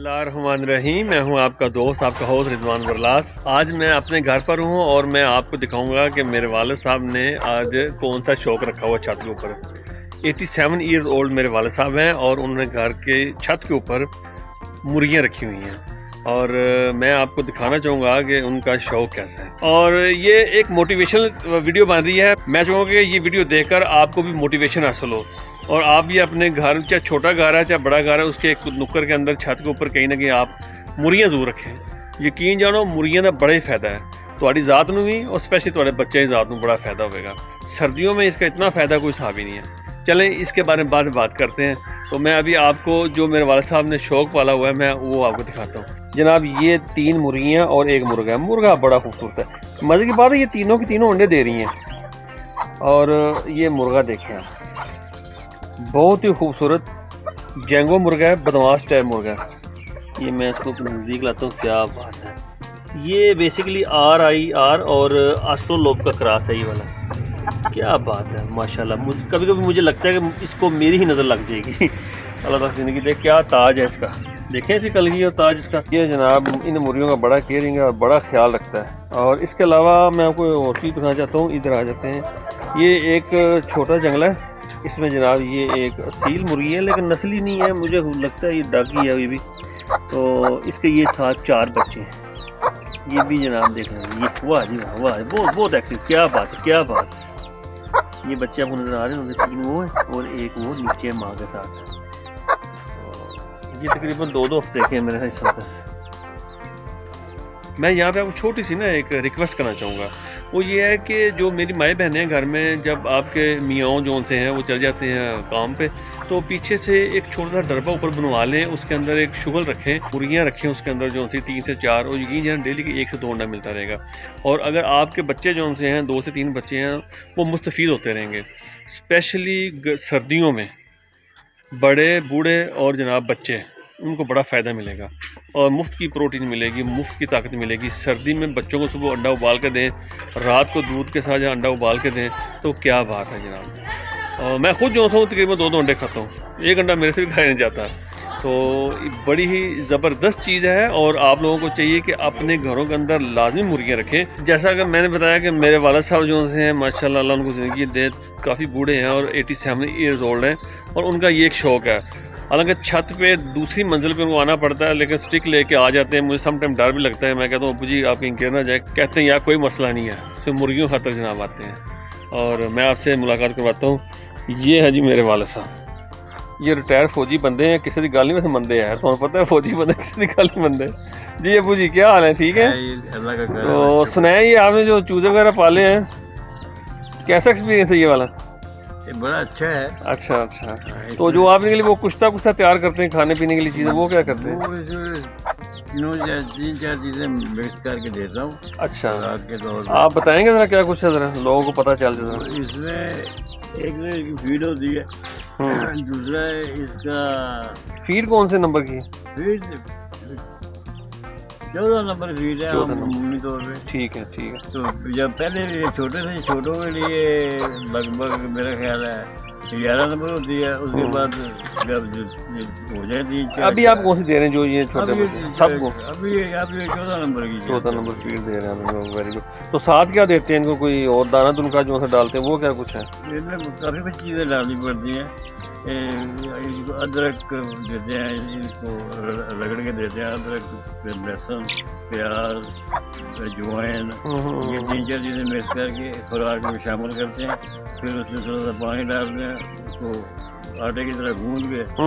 बिस्मिल्लाहिर्रहमानिर्रहीम। मैं हूं आपका दोस्त, आपका होस्ट रिजवान वरलास। आज मैं अपने घर पर हूं और मैं आपको दिखाऊंगा कि मेरे वालिद साहब ने आज कौन सा शौक रखा हुआ छत के ऊपर। 87 ईयर्स ओल्ड मेरे वालिद साहब हैं और उन्होंने घर के छत के ऊपर मुर्गियाँ रखी हुई हैं और मैं आपको दिखाना चाहूँगा कि उनका शौक कैसा है। और ये एक मोटिवेशनल वीडियो बन रही है। मैं चाहूँगा कि ये वीडियो देखकर आपको भी मोटिवेशन हासिल हो और आप भी अपने घर, चाहे छोटा घर है चाहे बड़ा घर है, उसके एक नुक्कर के अंदर छत के ऊपर कहीं ना कहीं आप मुर्गियाँ जरूर रखें। यकीन जानो मुर्गियाँ का बड़ा ही फायदा है थोड़ी ज़ात में भी और स्पेशली थोड़े बच्चे की ज़ात में बड़ा फ़ायदा होगा। सर्दियों में इसका इतना फ़ायदा कोई हिसाब ही नहीं है। चलें इसके बारे में बाद में बात करते हैं। तो मैं अभी आपको जो मेरे वालिद साहब ने शौक पाला हुआ है मैं वो आपको दिखाता हूँ। जनाब ये 3 मुर्गियाँ और 1 मुर्गा है। मुर्गा बड़ा खूबसूरत है। मज़े की बात है ये तीनों की तीनों अंडे दे रही हैं। और ये मुर्गा देखें आप, बहुत ही खूबसूरत जेंगो मुर्गा है, बदमाश टाइप मुर्गा है। ये मैं इसको नज़दीक लाता हूँ, क्या बात है। ये बेसिकली RIR और आस्ट्रोलोब का क्रॉस है ये वाला। क्या बात है माशाल्लाह। कभी कभी मुझे लगता है कि इसको मेरी ही नज़र लग जाएगी। अल्लाह ताला ज़िंदगी दे। क्या ताज है इसका, देखें इसकी कलगी और ताज इसका। ये जनाब इन मुर्गियों का बड़ा केयरिंग है और बड़ा ख्याल रखता है। और इसके अलावा मैं आपको और चीज़ बताना चाहता हूँ। इधर आ जाते हैं। ये एक छोटा जंगला है, इसमें जनाब ये एक असील मुर्गी है लेकिन नस्ली नहीं है, मुझे लगता है ये डागी है अभी भी। तो इसके ये साथ 4 बच्चे हैं। ये भी जनाब देख रहे हैं, ये वाह जी वाह, वाह बहुत एक्टिव। क्या बात है, क्या बात है। ये बच्चे आपको नजर आ रहे हैं, 3 वो है और 1 वो नीचे माँ के साथ। ये तकरीबन 2 हफ्ते के मेरे हिसाब से। मैं यहाँ पे आपको छोटी सी ना एक रिक्वेस्ट करना चाहूँगा। वो ये है कि जो मेरी माए बहनें हैं घर में, जब आपके मियाँ जो से हैं वो चल जाते हैं काम पे, तो पीछे से एक छोटा सा डरबा ऊपर बनवा लें, उसके अंदर एक शुगल रखें, मुर्गियाँ रखें उसके अंदर जो सी 3 से 4, और यकीन जान डेली के 1 से 2 अंडा मिलता रहेगा। और अगर आपके बच्चे जो से हैं 2 से 3 बच्चे हैं वो मुस्तफ़ीद होते रहेंगे। स्पेशली सर्दियों में बड़े बूढ़े और जनाब बच्चे, उनको बड़ा फ़ायदा मिलेगा और मुफ्त की प्रोटीन मिलेगी, मुफ्त की ताकत मिलेगी। सर्दी में बच्चों को सुबह अंडा उबाल के दें, रात को दूध के साथ अंडा उबाल के दें, तो क्या बात है जनाब। और मैं खुद जो हूँ तकरीबन 2 अंडे खाता हूँ, 1 अंडा मेरे से भी खाया नहीं जाता। तो बड़ी ही ज़बरदस्त चीज़ है और आप लोगों को चाहिए कि अपने घरों के अंदर लाजमी मुर्गियाँ रखें। जैसा कि मैंने बताया कि मेरे वालिद साहब जो हैं माशाल्लाह अल्लाह उनको ज़िंदगी दे, काफ़ी बूढ़े हैं और 87 ईयर्स ओल्ड हैं और उनका ये एक शौक़ है। हालांकि छत पे दूसरी मंजिल पे उनको आना पड़ता है लेकिन स्टिक लेके आ जाते हैं। मुझे सम टाइम डर भी लगता है। मैं कहता हूँ अबू जी आप कहीं गिर ना जाए। कहते हैं यार कोई मसला नहीं है, तो मुर्गियों खातर जनाब आते हैं। और मैं आपसे मुलाकात करवाता हूँ। ये है जी मेरे वालिद साहब, ये रिटायर फौजी बंदे हैं, किसी की गल नहीं वैसे मंदे हैं, तो पता है फौजी बंदे किसी की गल नहीं मंदे। जी अबू जी क्या हाल है, ठीक है। तो सुनाए ये आपने जो चूजे वगैरह पाले हैं, कैसा एक्सपीरियंस है ये वाला? ये बड़ा अच्छा है। अच्छा। तो जो आप इनके लिए वो कुश्ता तैयार करते हैं खाने पीने के लिए चीज़ें, वो क्या करते हैं? 3-4 चीज़ें मिक्स करके देता हूँ। अच्छा, आप बताएंगे ज़रा क्या कुछ है, ज़रा लोगों को पता चल जाए। इसमें एक फीड होती है, दूसरा है इसका फीड कौन से नंबर की? फीड 14 नंबर फीड है अमूमी तौर पे। ठीक है। तो जब पहले छोटे थे, छोटों के लिए लगभग मेरा ख्याल है 11 नंबर होती है। उसके बाद जब हो जाती। अभी आप कौन सी दे रहे हैं जो ये छोटे सबको? अभी 14 नंबर की 14 नंबर फीड दे रहे हैं। Very good. तो साथ क्या देते हैं इनको? कोई और दाना दुनका जो सा डालते हैं वो क्या कुछ है? इसमें काफ़ी कुछ चीज़ें डालनी पड़ती हैं। अदरक देते हैं, इसको रगड़ के देते हैं। अदरक, लहसुन, प्याज, अजवाइन, ये 3-4 चीज़ें मिक्स करके खुराक में शामिल करते हैं। फिर उसमें थोड़ा सा पानी डालते हैं, उसको आटे की तरह गूंद के तो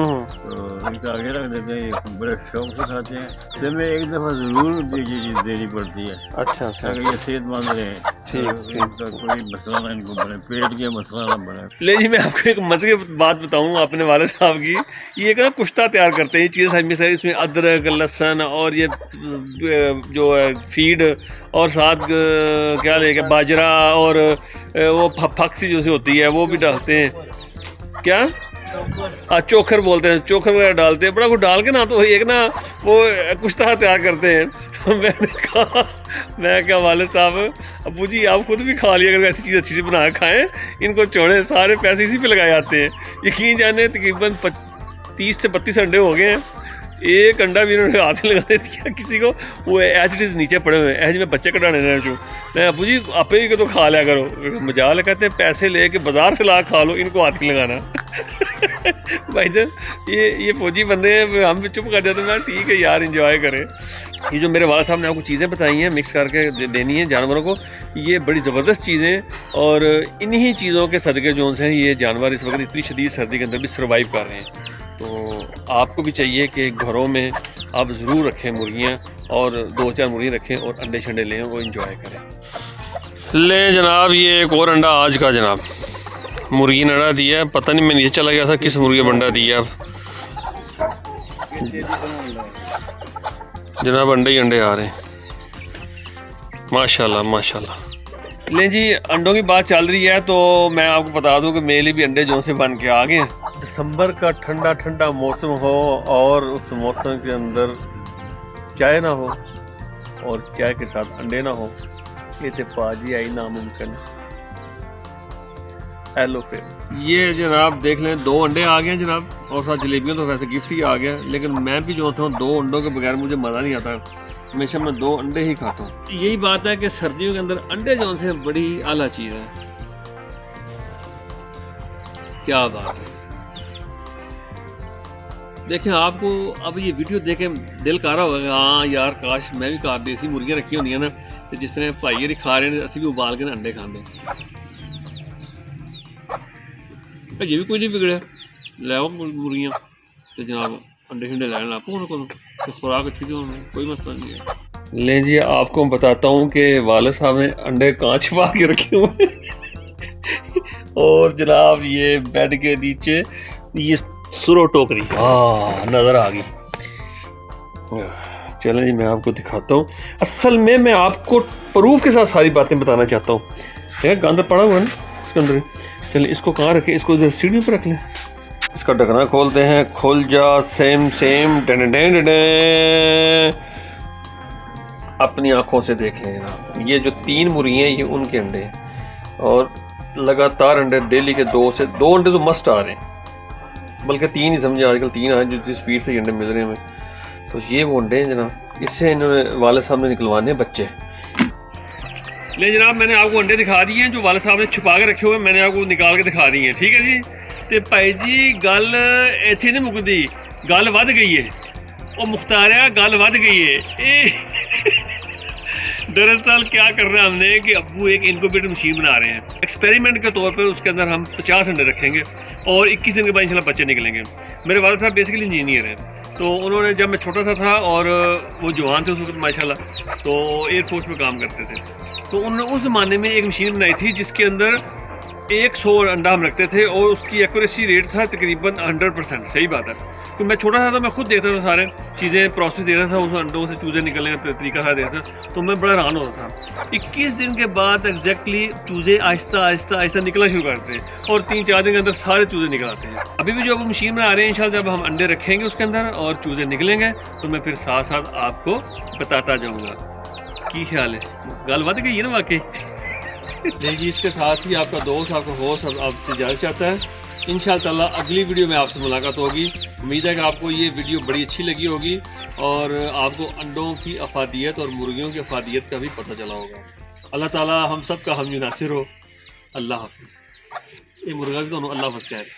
इनका आगे रख देते हैं। ये बड़े शौक से खाते हैं। तो में एक दफ़ा ज़रूर ये चीज़ देनी पड़ती है। अच्छा। अगर ये सेहतमंद रहे, ठीक। कोई मसला ना इनको बने, पेट के मसला ना बने। ले जी मैं आपको एक मजे की बात बताऊँ अपने वालिद साहब की। ये एक ना कुश्ता तैयार करते हैं, ये चीज़ हमेशा इसमें अदरक, लहसुन और ये जो है फीड और साथ क्या लेके बाजरा और वो फक्सी जो सी होती है वो भी डालते हैं। क्या चोखर बोलते हैं, चोखर वगैरह डालते हैं। बड़ा कुछ डाल के ना तो एक ना वो कुश्ता तैयार करते हैं। तो मैंने कहा, मैं क्या वालिद साहब अबू जी आप खुद भी खा लिया अगर ऐसी चीज़ अच्छी सी बना के खाएँ, इनको छोड़े सारे पैसे इसी पे लगाए जाते हैं। यकीन जाने तकरीबन 30 से 32 अंडे हो गए हैं एक अंडा भी इन्होंने हाथ में लगा दिया किसी को, वो एज इट इज़ नीचे पड़े हुए हैं, एज में बच्चे कटाने रहे जो मैं अबू जी आप ही को तो खा लिया करो, मजाल कहते हैं पैसे ले के बाजार से ला खा लो, इनको हाथ में लगाना भाई जान ये फौजी बंदे हैं, हम भी चुप कर जाते हैं, ठीक है यार इंजॉय करें। ये जो मेरे वाला साहब ने आपको चीज़ें बताई हैं मिक्स करके देनी है जानवरों को, ये बड़ी ज़बरदस्त चीज़ें, और इन्हीं चीज़ों के सदक़े जो हैं ये जानवर इस वक्त इतनी शदीद सर्दी के अंदर भी सर्वाइव कर रहे हैं। तो आपको भी चाहिए कि घरों में आप ज़रूर रखें मुर्गियाँ, और 2-4 मुर्गियाँ रखें और अंडे शंडे लें, वो इंजॉय करें। ले जनाब ये एक और अंडा आज का जनाब, मुर्गी ने अंडा दिया, पता नहीं मैं नीचे चला गया था किस मुर्गी ने अंडा दिया। जनाब अंडे ही अंडे आ रहे हैं, माशाल्लाह माशाल्लाह। लें जी अंडों की बात चल रही है तो मैं आपको बता दूं कि मेरे लिए भी अंडे जो से बन के आ गए। दिसंबर का ठंडा ठंडा मौसम हो और उस मौसम के अंदर चाय ना हो और चाय के साथ अंडे ना हो, ये तो पाजी आई नामुमकिन। हेलो फिर ये जनाब देख लें 2 अंडे आ गए हैं जनाब, और साथ जलेबियों तो वैसे गिफ्ट ही आ गया, लेकिन मैं भी जो था 2 अंडों के बगैर मुझे मज़ा नहीं आता, हमेशा मैं 2 अंडे ही खाता हूँ। यही बात है कि सर्दियों के अंदर अंडे जो से बड़ी आला चीज़ है, क्या बात है। देखें आपको अब ये वीडियो देख के दिल कर रहा होगा हाँ यार काश मैं भी कार देसी मुर्गियाँ रखी होनी है ना, तो जिस तरह भाई खा रहे हैं असं भी उबाल के ना अंडे खाते। ये भी कोई नहीं बिगड़े, लो मुर्गियाँ तो जनाब अंडे शंडे लैन ला को तो खुराक अच्छी तो कोई मसला नहीं है। लें जी आपको बताता हूँ कि वाले साहब ने अंडे कहाँ छिपा के रखे हुए और जनाब ये बेड के नीचे ये सुरो टोकरी नज़र आ गई। चलें जी मैं आपको दिखाता हूँ, असल में मैं आपको प्रूफ के साथ सारी बातें बताना चाहता हूँ। गंद पड़ा हुआ है ना इसके अंदर, चलिए इसको कहाँ रखें, इसको इधर सीढ़ी पर रख लें। इसका ढकना खोलते हैं, खोल जा सेम अपनी आंखों से देख लें जनाब, ये जो 3 मुर्गियाँ ये उनके अंडे हैं, और लगातार अंडे डेली के 2 अंडे तो मस्ट आ रहे हैं, बल्कि 3 ही समझे आजकल 3 आए जो स्पीड से अंडे मिल रहे हैं हमें। तो ये वो अंडे हैं जनाब, इससे इन्होंने वाले साहब ने निकलवाने हैं बच्चे। ले जनाब मैंने आपको अंडे दिखा दिए हैं जो वाले साहब ने छुपा के रखे हुए, मैंने आपको निकाल के दिखा दिए हैं, ठीक है जी। तो भाई जी गल इत्थे नहीं मुकदी, गल वध गई है, और मुख्तारिया गल वध गई है। दरअसल क्या कर रहे हैं हमने कि अब्बू एक इनक्यूबेटर मशीन बना रहे हैं एक्सपेरिमेंट के तौर पर, उसके अंदर हम 50 अंडे रखेंगे और 21 दिन के बाद इंशाल्लाह बच्चे निकलेंगे। मेरे वाले साहब बेसिकली इंजीनियर हैं, तो उन्होंने जब मैं छोटा सा था और वो जवान थे उस वक्त माशाल्लाह, तो एयरफोर्स में काम करते थे, तो उन्होंने उस ज़माने में एक मशीन बनाई थी जिसके अंदर 100 अंडा हम रखते थे और उसकी एक्यूरेसी रेट था तकरीबन 100%। सही बात है, तो मैं छोटा था तो मैं खुद देखता था सारे चीज़ें प्रोसेस देखता था, उस अंडों से चूज़े निकलने का तरीका था देखता, तो मैं बड़ा हैरान होता था। 21 दिन के बाद एग्जैक्टली चूज़े आहिस्ता आहिस्ता आहिस्ता निकलना शुरू करते हैं और 3-4 दिन के अंदर सारे चूज़े निकल आते हैं। अभी भी जो अब मशीन बना रहे हैं इंशाल्लाह जब हम अंडे रखेंगे उसके अंदर और चूज़े निकलेंगे तो मैं फिर साथ साथ आपको बताता जाऊँगा। की ख्याल है, गल वध गई है ना वाकई। जी इसके साथ ही आपका दोस्त आपका होस्ट आपसे इजाज़त चाहता है, इंशाअल्लाह अगली वीडियो में आपसे मुलाकात होगी। उम्मीद है कि आपको ये वीडियो बड़ी अच्छी लगी होगी और आपको अंडों की अफादियत और मुर्गियों की अफादियत का भी पता चला होगा। अल्लाह ताला हम सब का हम नासिर हो। अल्लाह हाफिज़। ये मुर्गा भी तो अल्लाह हाफिज़ कह रहे।